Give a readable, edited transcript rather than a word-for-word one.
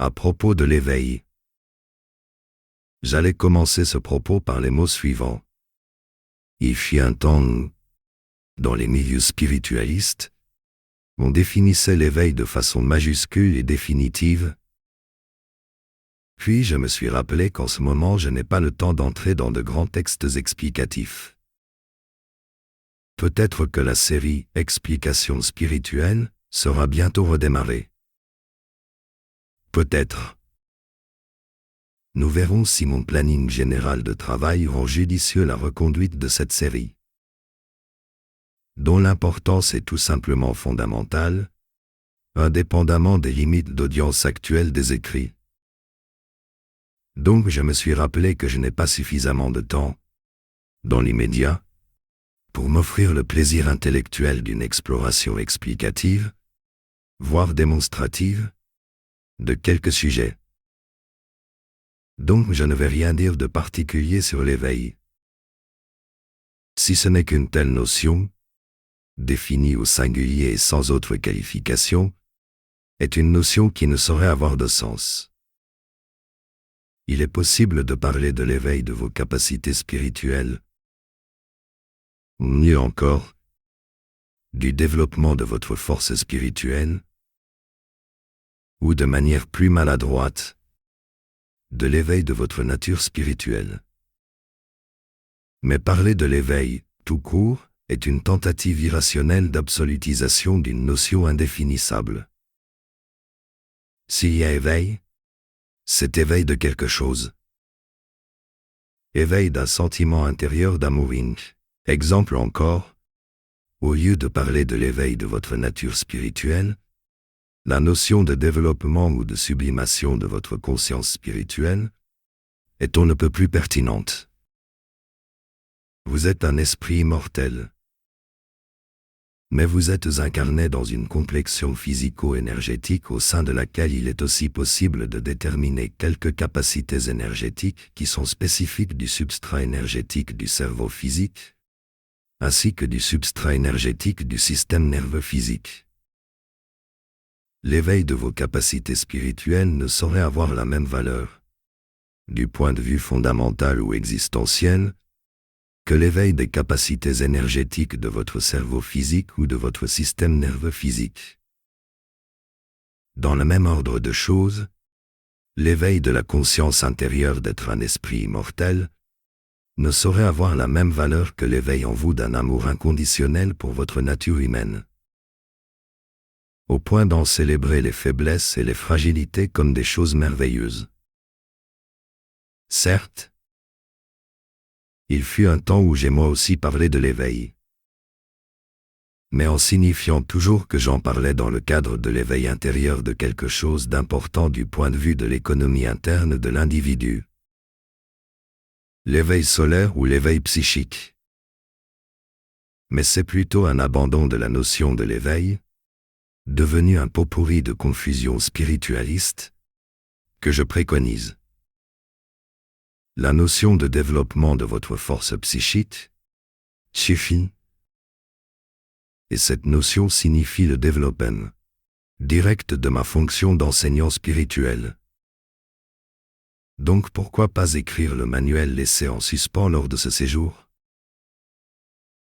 À propos de l'éveil. J'allais commencer ce propos par les mots suivants. Il fut un temps, dans les milieux spiritualistes, on définissait l'éveil de façon majuscule et définitive. Puis je me suis rappelé qu'en ce moment je n'ai pas le temps d'entrer dans de grands textes explicatifs. Peut-être que la série « Explications spirituelles » sera bientôt redémarrée. Peut-être. Nous verrons si mon planning général de travail rend judicieux la reconduite de cette série, dont l'importance est tout simplement fondamentale, indépendamment des limites d'audience actuelles des écrits. Donc je me suis rappelé que je n'ai pas suffisamment de temps, dans l'immédiat, pour m'offrir le plaisir intellectuel d'une exploration explicative, voire démonstrative, de quelques sujets. Donc je ne vais rien dire de particulier sur l'éveil. Si ce n'est qu'une telle notion, définie au singulier et sans autre qualification, est une notion qui ne saurait avoir de sens. Il est possible de parler de l'éveil de vos capacités spirituelles, mieux encore, du développement de votre force spirituelle, ou de manière plus maladroite, de l'éveil de votre nature spirituelle. Mais parler de l'éveil, tout court, est une tentative irrationnelle d'absolutisation d'une notion indéfinissable. S'il y a éveil, c'est éveil de quelque chose. Éveil d'un sentiment intérieur d'amour. Exemple encore, au lieu de parler de l'éveil de votre nature spirituelle, la notion de développement ou de sublimation de votre conscience spirituelle est on ne peut plus pertinente. Vous êtes un esprit immortel, mais vous êtes incarné dans une complexion physico-énergétique au sein de laquelle il est aussi possible de déterminer quelques capacités énergétiques qui sont spécifiques du substrat énergétique du cerveau physique, ainsi que du substrat énergétique du système nerveux physique. L'éveil de vos capacités spirituelles ne saurait avoir la même valeur, du point de vue fondamental ou existentiel, que l'éveil des capacités énergétiques de votre cerveau physique ou de votre système nerveux physique. Dans le même ordre de choses, l'éveil de la conscience intérieure d'être un esprit immortel ne saurait avoir la même valeur que l'éveil en vous d'un amour inconditionnel pour votre nature humaine, au point d'en célébrer les faiblesses et les fragilités comme des choses merveilleuses. Certes, il fut un temps où j'ai moi aussi parlé de l'éveil, mais en signifiant toujours que j'en parlais dans le cadre de l'éveil intérieur de quelque chose d'important du point de vue de l'économie interne de l'individu. L'éveil solaire ou l'éveil psychique. Mais c'est plutôt un abandon de la notion de l'éveil, devenu un pot-pourri de confusion spiritualiste, que je préconise. La notion de développement de votre force psychique suffit. Et cette notion signifie le développement direct de ma fonction d'enseignant spirituel. Donc pourquoi pas écrire le manuel laissé en suspens lors de ce séjour ?